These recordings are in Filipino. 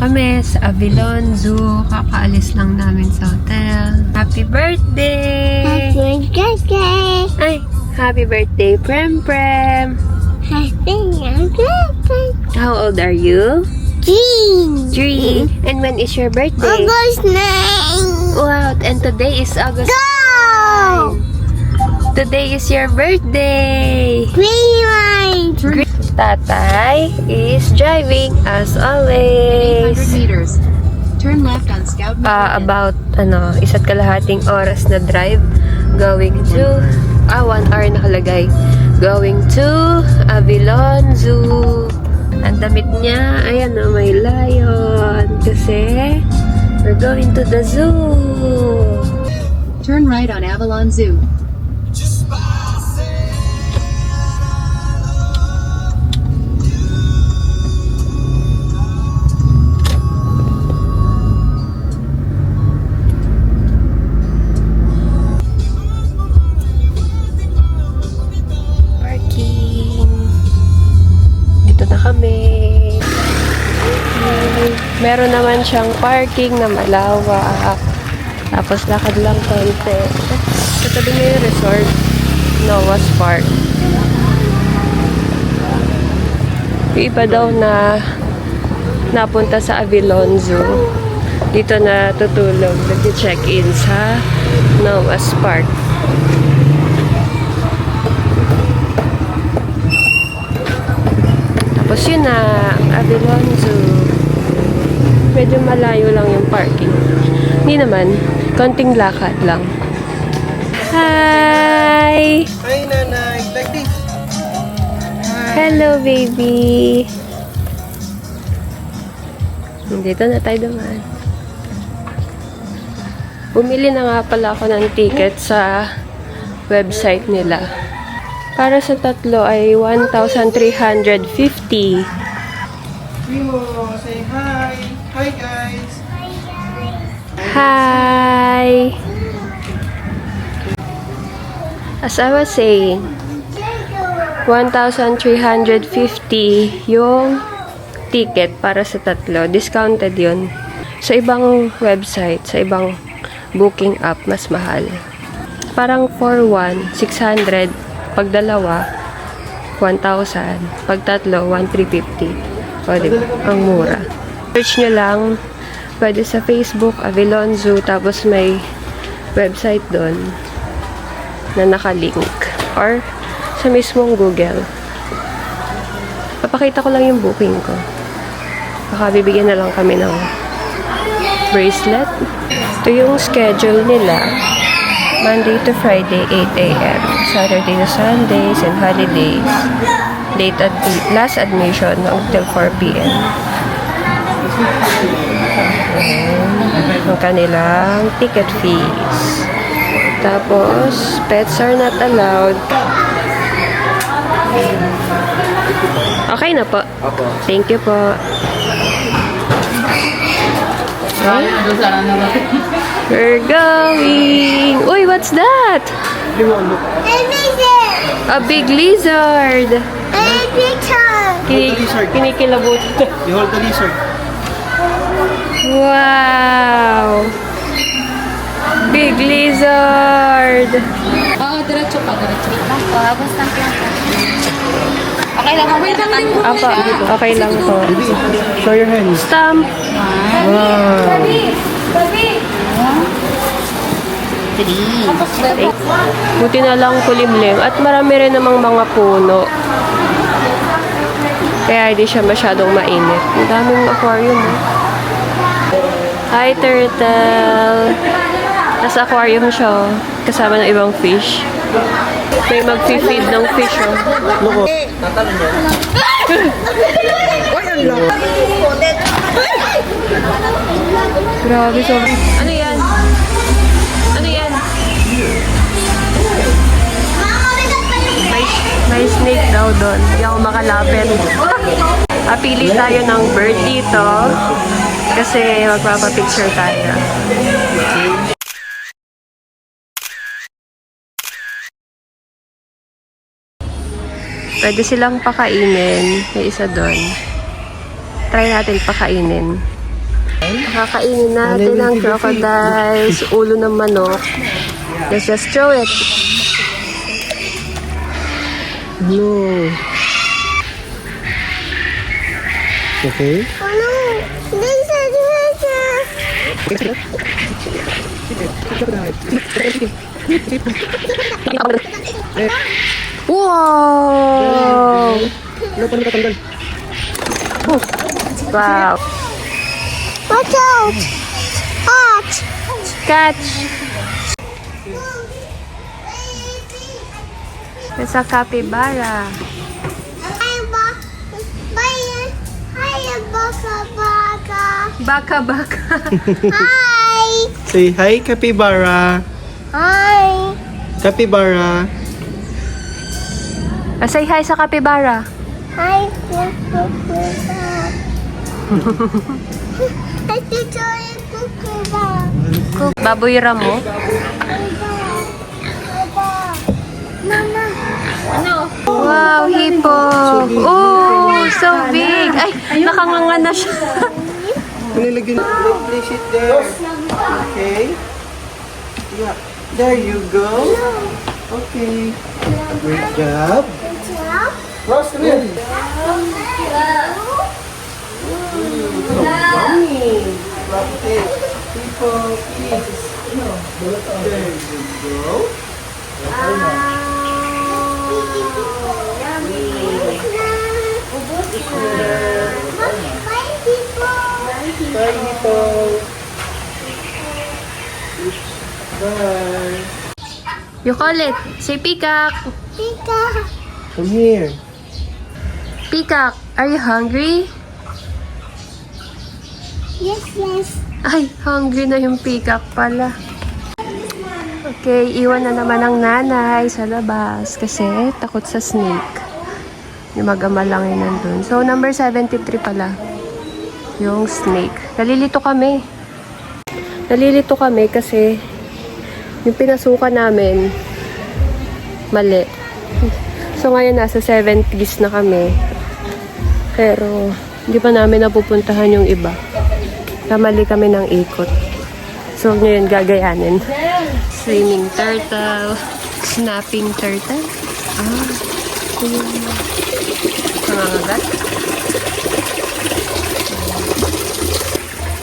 kami sa Avilon Zoo. Kakaalis lang namin sa hotel. Happy birthday! Happy birthday! Ay, happy birthday, Prem Prem! Happy birthday! How old are you? 3. And when is your birthday? August 9! Wow, and today is August Go! 9. Today is your birthday! Green light! Tatay is driving as always. 800 meters. Turn left on Scout Mountain. About 1.5 oras na drive going to 1 hour nakalagay going to Avilon Zoo. Ang damit niya, ayan na, may lion kasi we're going to the zoo. Turn right on Avalon Zoo. Kami. Meron naman siyang parking na malawak. Tapos lakad lang konti. Katabi niya yung resort. Noah's Park. Yung iba daw na napunta sa Avilon Zoo. Dito na tutulog. Nag-check-in sa Noah's Park. Tapos yun na, Avilon Zoo. Medyo malayo lang yung parking. Hindi naman, konting lakad lang. Hi! Hi, Nanay! Like this. Hello, baby! Dito na tayo dumaan. Bumili na nga pala ako ng ticket sa website nila. Para sa tatlo ay 1,350. Primo, say hi! Hi, guys! Hi! As I was saying, 1,350 yung ticket para sa tatlo. Discounted yun. Sa ibang website, sa ibang booking app, mas mahal. Parang for one, 600. Pag dalawa, 1,000. Pag tatlo, 1,350. O, diba? Ang mura. Search nyo lang. Pwede sa Facebook, Avilon Zoo. Tapos may website doon na nakalink. Or sa mismong Google. Papakita ko lang yung booking ko. Baka bibigyan na lang kami ng bracelet. Ito yung schedule nila. Monday to Friday, 8 a.m. Saturday to Sundays and holidays. Last admission until 4 p.m. Ang kanilang ticket fees. Tapos, pets are not allowed. Okay na po. Thank you po. Okay. We're going. Uy, what's that? A big lizard. Kinikilabot. You hold the lizard. Wow. Big lizard. Oo, diretso pa, diretso. Habang stamp lang po. Okay lang, wait lang. Apa, okay lang po. Show your hands. Stamp. Wow. Buti na lang kulimlim. At marami rin namang mga puno. Kaya hindi siya masyadong mainit. Ang daming aquarium. Hi, turtle. Nasa aquarium siya. Kasama ng ibang fish. May mag-feed ng fish. Loko. Tatalon yan. Uy, ang loko. Grabe, so... Ano yan? Ano yan? May snake daw doon. Hindi ako makalapit. Pili tayo ng bird dito. Kasi magpapapicture tayo. Pwede silang pakainin. May isa doon. Try natin pakainin. Kakainin natin ang crocodiles, ulo ng manok. Let's just throw it. No. Okay. Oh no! This is treasure! Wow! Ano pa nakatanggal? Wow! Watch out! Watch! Catch! It's a capybara. Hi, Baka Baka. Baka-baka. Hi! Say hi, capybara. Hi! Capybara. Say hi sa capybara. Hi, Baka Baka. I think I Baboy ramo. Mama. Wow, hippo. Oh, so big. Ay, nakanganga na siya. Nilagyan place it there. Okay. Yeah. There you go. Okay. Great job. Ross, come here. Okay. People, please. There you go. Bye, people. Bye. You call it. Say peacock. Pika. Come here. Peacock, are you hungry? Yes, yes. Ay, hungry na yung peacock pala. Okay, iwan na naman ang nanay sa labas kasi takot sa snake. Yung mag-ama lang yun nandun. So, number 73 pala. Yung snake. Nalilito kami. Nalilito kami kasi yung pinasukan namin mali. So, ngayon nasa 70s na kami. Pero, hindi pa namin napupuntahan yung iba. Kamali kami ng ikot. So, ngayon gagayanin. Swimming turtle. Snapping turtle. Ah, ito yung nangangagat.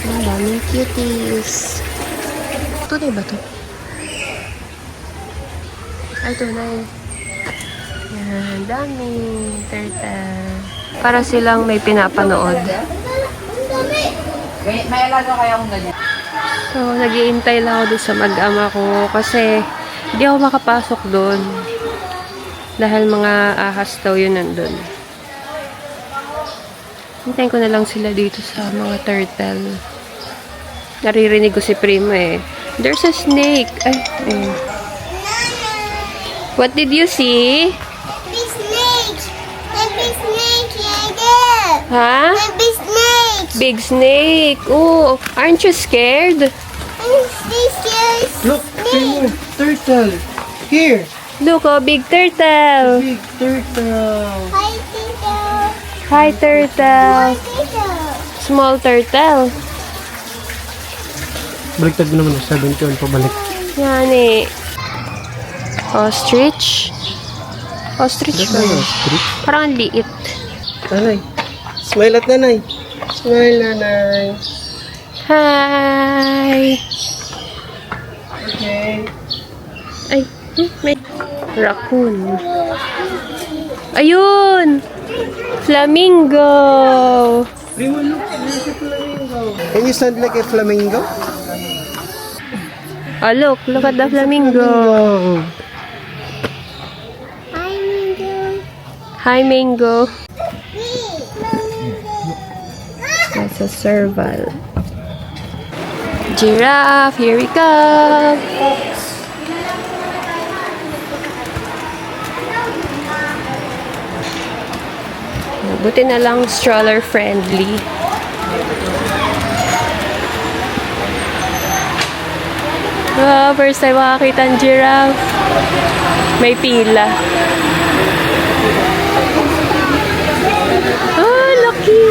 Ang daming cuties. Tunay ba to? Ay, tunay. Yan, daming turtle. Para silang may pinapanood. May alaga kaya akong ganyan. So, nag-iintay lang ako doon sa mag-ama ko kasi hindi ako makapasok doon. Dahil mga ahas daw yun nandun. Hintayin ko na lang sila dito sa mga turtle. Naririnig ko si Primo eh. There's a snake. Ay, ayun. What did you see? Big snake. Big snake right there. Ha? Big snake. Big snake. Oh, aren't you scared? This is Look, Primo, turtle. Here. Look, oh, big turtle. Big turtle. Hi, Tito. Hi, turtle. Tito. Small turtle. Baliktad mo naman, 71 pabalik. Yan eh. Ostrich. Ostrich ba yun? Parang ang liit. Nanay. Smile at nanay. Smile, nanay. Hi! Okay. Ay, may raccoon. Ayun! Flamingo! Primo, look. There's a flamingo. Can you stand like a flamingo? Oh, look at the flamingo. Oh. Hi, Mingo. Hi, Mango. Mingo. That's a serval. Giraffe, here we come. Buti na lang stroller friendly. Wow, first time makakita ng giraffe. May pila. Ah, lucky.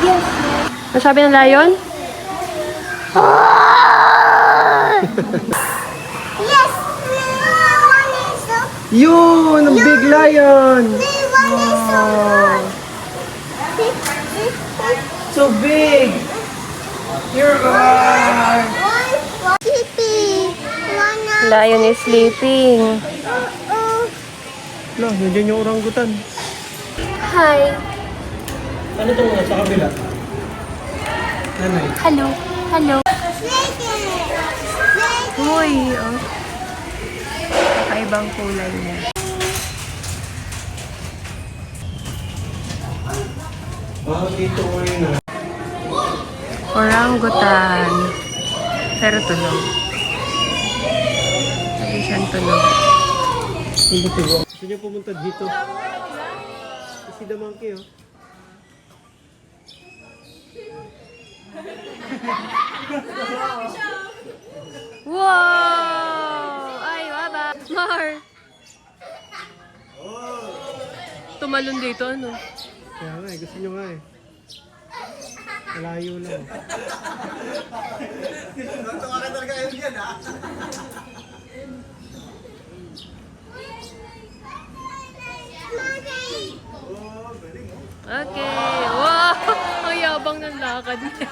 Yes. Nasabi ng lion? Yes. One is so. Yun! Ang big lion! One is so good. So big! You're One. Sleepy. One. Lion is sleeping. No, nandiyan yung orangutan. Hi. Ano itong sa kabila? Nanay. Hello. Hello. Uy, oh. Kakaibang kulay niya. Dito ko yun ah. Orangutan. Pero tulog. Hindi siyang tulog. Gusto niya pumunta dito. Si the monkey oh. Wow! Ay, waba. Mar! Tumalon dito, ano? Kaya nga gusto niyo nga Malayo lang. Okay. Wow! Ang yabang ng lakad niya.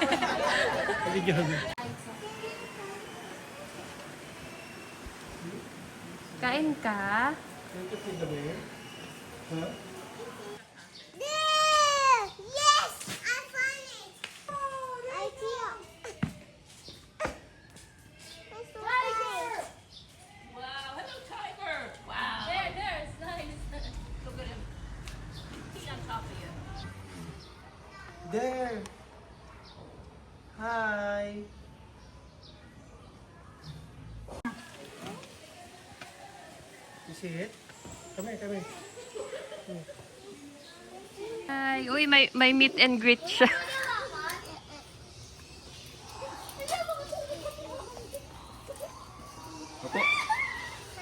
Kain ka? There! Yes! I found it! Right here. It's so nice. There! Hi! You see it? Come here, come here. Ay, uy, may meet and greet siya.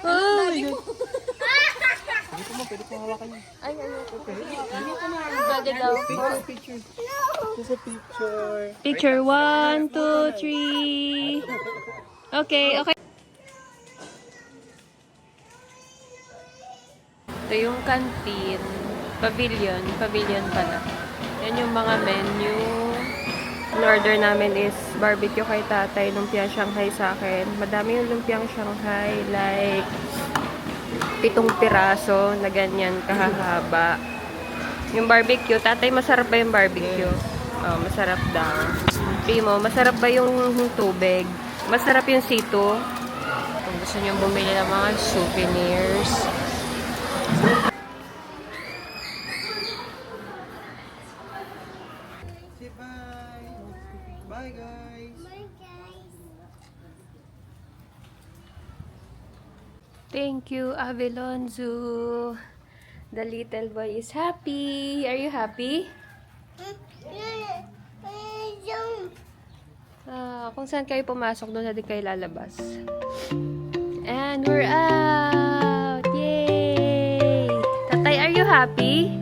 Ay! Picture. Just a picture. Picture 1, 2, 3. Okay, okay. Ito yung canteen. Pavilion. Pavilion pala. Yan yung mga menu. Ang order namin is barbecue kay tatay, lumpia Shanghai sa akin. Madami yung lumpiang Shanghai. Like, 7 piraso na ganyan kahahaba. Yung barbecue, tatay, masarap ba yung barbecue? Oh, masarap daw. Primo, masarap ba yung tubig? Masarap yung sito? Kung gusto nyo bumili ng mga souvenirs. Say bye. Bye, guys. Bye, guys. Thank you, Avilonzo. The little boy is happy. Are you happy? Kung saan kayo pumasok, doon na din kayo lalabas. And we're out! Yay! Tatay, are you happy?